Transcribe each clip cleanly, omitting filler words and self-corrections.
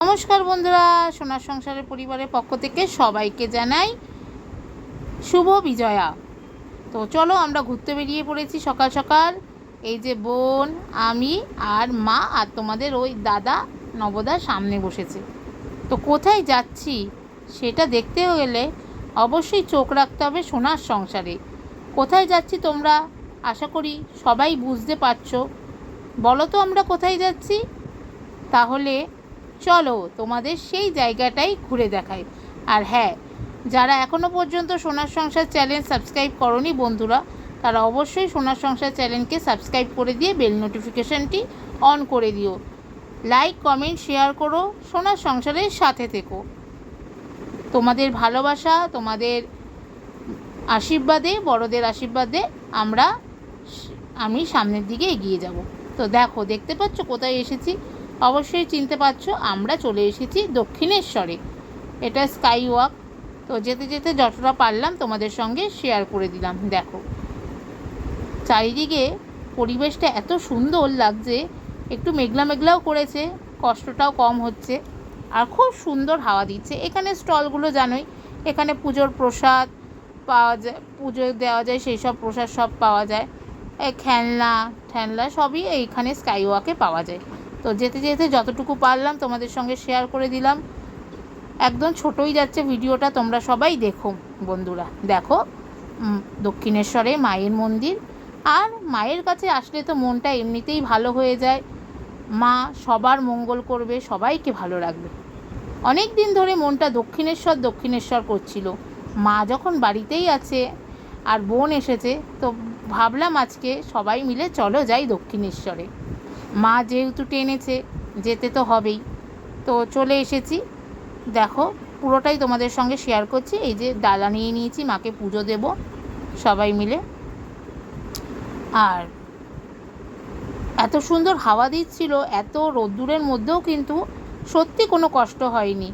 নমস্কার বন্ধুরা, সোনার সংসারের পরিবারের পক্ষ থেকে সবাইকে জানাই শুভ বিজয়া। তো চলো আমরা ঘুরতে বেরিয়ে পড়েছি সকাল সকাল। এই যে বোন, আমি আর মা আর তোমাদের ওই দাদা নবদা সামনে বসেছে। তো কোথায় যাচ্ছি সেটা দেখতে গেলে অবশ্যই চোখ রাখতে হবে সোনার সংসারে। কোথায় যাচ্ছি তোমরা আশা করি সবাই বুঝতে পারছো। বলো তো আমরা কোথায় যাচ্ছি? তাহলে চলো তোমাদের সেই জায়গাটাই ঘুরে দেখাই। আর হ্যাঁ, যারা এখনও পর্যন্ত সোনার সংসার চ্যানেল সাবস্ক্রাইব করনি বন্ধুরা, তারা অবশ্যই সোনার সংসার চ্যানেলকে সাবস্ক্রাইব করে দিয়ে বেল নোটিফিকেশানটি অন করে দিও। লাইক কমেন্ট শেয়ার করো, সোনার সংসারের সাথে থেকো। তোমাদের ভালোবাসা, তোমাদের আশীর্বাদে, বড়দের আশীর্বাদে আমি সামনের দিকে এগিয়ে যাব। তো দেখতে পাচ্ছ কোথায় এসেছি? অবশ্যই চিনতে পারছো, আমরা চলে এসেছি দক্ষিণেশ্বরে। এটা স্কাই ওয়াক। তো যেতে যেতে যতটা পারলাম তোমাদের সঙ্গে শেয়ার করে দিলাম। দেখো চারিদিকে পরিবেশটা এত সুন্দর লাগছে, একটু মেঘলা মেঘলাও করেছে, কষ্টটাও কম হচ্ছে, আর খুব সুন্দর হাওয়া দিচ্ছে। এখানে স্টলগুলো জানোই, এখানে পুজোর প্রসাদ পাওয়া যায়, পুজো দেওয়া যায় সেই সব প্রসাদ সব পাওয়া যায়। এই খেলনা সবই এইখানে স্কাই ওয়াকে পাওয়া যায়। তো যেতে যেতে যতটুকু পারলাম তোমাদের সঙ্গে শেয়ার করে দিলাম। একদম ছোটই যাচ্ছে ভিডিওটা, তোমরা সবাই দেখো বন্ধুরা। দেখো দক্ষিণেশ্বরে মায়ের মন্দির, আর মায়ের কাছে আসলে তো মনটা এমনিতেই ভালো হয়ে যায়। মা সবার মঙ্গল করবে, সবাইকে ভালো রাখবে। অনেক দিন ধরে মনটা দক্ষিণেশ্বর করছিল। মা যখন বাড়িতেই আছে আর বোন এসেছে, তো ভাবলাম আজকে সবাই মিলে চলো যাই দক্ষিণেশ্বরে। মা যেহেতু টেনেছে, যেতে তো হবেই। তো চলে এসেছি। দেখো পুরোটাই তোমাদের সঙ্গে শেয়ার করছি। এই যে ডালা নিয়ে নিয়েছি, মাকে পুজো দেব সবাই মিলে। আর এত সুন্দর হাওয়া দিচ্ছিল, এত রোদ্দুরের মধ্যেও কিন্তু সত্যি কোনো কষ্ট হয়নি।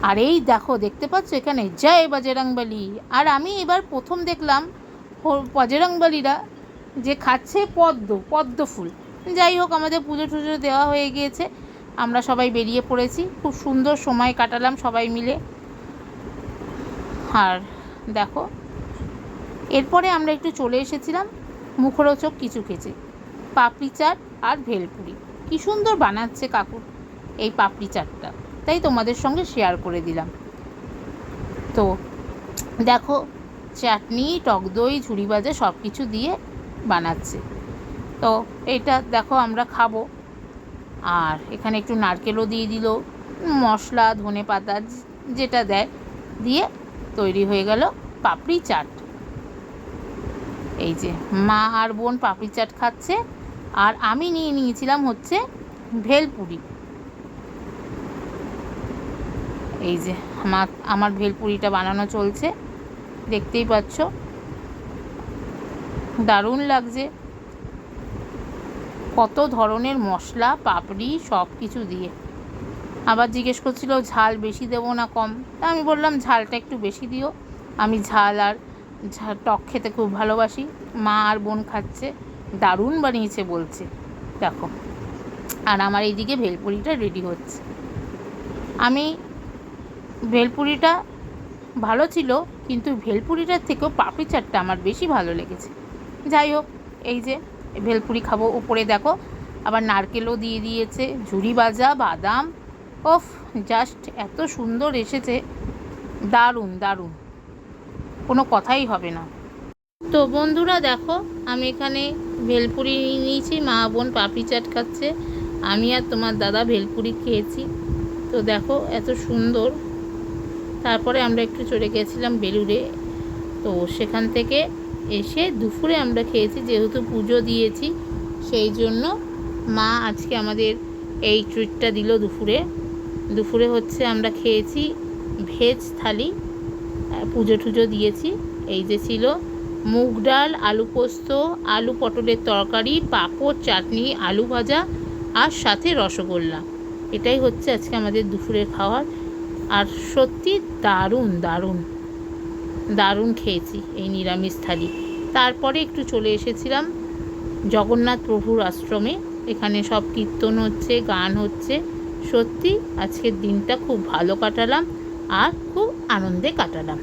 আর এই দেখতে পাচ্ছ এখানে জয় বজরংবলী। আর আমি এবার প্রথম দেখলাম বজরংবলীরা যে খাচ্ছে পদ্ম ফুল। যাই হোক, আমাদের পুজো টুজো দেওয়া হয়ে গিয়েছে, আমরা সবাই বেরিয়ে পড়েছি। খুব সুন্দর সময় কাটালাম সবাই মিলে। আর দেখো এরপরে আমরা একটু চলে এসেছিলাম মুখরোচক কিছু খেতে, পাপড়ি চাট আর ভেলপুরি। কি সুন্দর বানাচ্ছে কাকু এই পাপড়ি চাটটা, তাই তোমাদের সঙ্গে শেয়ার করে দিলাম। তো দেখো চাটনি, টক দই, ঝুড়ি ভাজা সব কিছু দিয়ে বানাচ্ছে। তো এইটা দেখো আমরা খাবো। আর এখানে একটু নারকেলও দিয়ে দিল, মশলা ধনে পাতা যেটা দেয় দিয়ে তৈরি হয়ে গেল পাপড়ি চাট। এই যে মা আর বোন পাপড়ি চাট খাচ্ছে, আর আমি নিয়ে নিয়েছিলাম হচ্ছে ভেলপুরি। এই যে আমার ভেলপুরিটা বানানো চলছে, দেখতেই পাচ্ছ দারুণ লাগছে। কত ধরনের মশলা, পাপড়ি সব কিছু দিয়ে। আবার জিজ্ঞেস করছিল ঝাল বেশি দেবো না কম, তা আমি বললাম ঝালটা একটু বেশি দিও, আমি ঝাল আর টক খেতে খুব ভালোবাসি। মা আর বোন খাচ্ছে, দারুণ বানিয়েছে বলছে। দেখো আর আমার এইদিকে ভেলপুরিটা রেডি হচ্ছে। আমি ভেলপুরিটা ভালো ছিল, কিন্তু ভেলপুরিটার থেকেও পাপড়ি চাটটা আমার বেশি ভালো লেগেছে। যাই হোক, এই যে ভেলপুরি খাবো। উপরে দেখো আবার নারকেলও দিয়ে দিয়েছে, ঝুড়ি ভাজা, বাদাম। ওফ, জাস্ট এত সুন্দর এসেছে, দারুণ দারুণ, কোনো কথাই হবে না। তো বন্ধুরা দেখো আমি এখানে ভেলপুরি নিয়েছি, মা বোন পাপড়ি চাট খাচ্ছে, আমি আর তোমার দাদা ভেলপুরি খেয়েছি। তো দেখো এত সুন্দর। তারপরে আমরা একটু চলে গেছিলাম বেলুড়ে। তো সেখান থেকে এসে দুপুরে আমরা খেয়েছি, যেহেতু পুজো দিয়েছি সেই জন্য মা আজকে আমাদের এই ট্রিটটা দিল। দুপুরে হচ্ছে আমরা খেয়েছি ভেজ থালি, পুজো টুজো দিয়েছি। এই যে ছিল মুগ ডাল, আলু পোস্ত, আলু পটলের তরকারি, পাঁপড়, চাটনি, আলু ভাজা আর সাথে রসগোল্লা। এটাই হচ্ছে আজকে আমাদের দুপুরের খাওয়ার। আর সত্যি দারুণ দারুণ দারুণ খেয়েছি এই নিরামিষ থালি। তারপরে একটু চলে এসেছিলাম জগন্নাথ প্রভুর আশ্রমে। এখানে সব কীর্তন হচ্ছে, গান হচ্ছে, সত্যি আজকের দিনটা খুব ভালো কাটালাম আর খুব আনন্দে কাটালাম।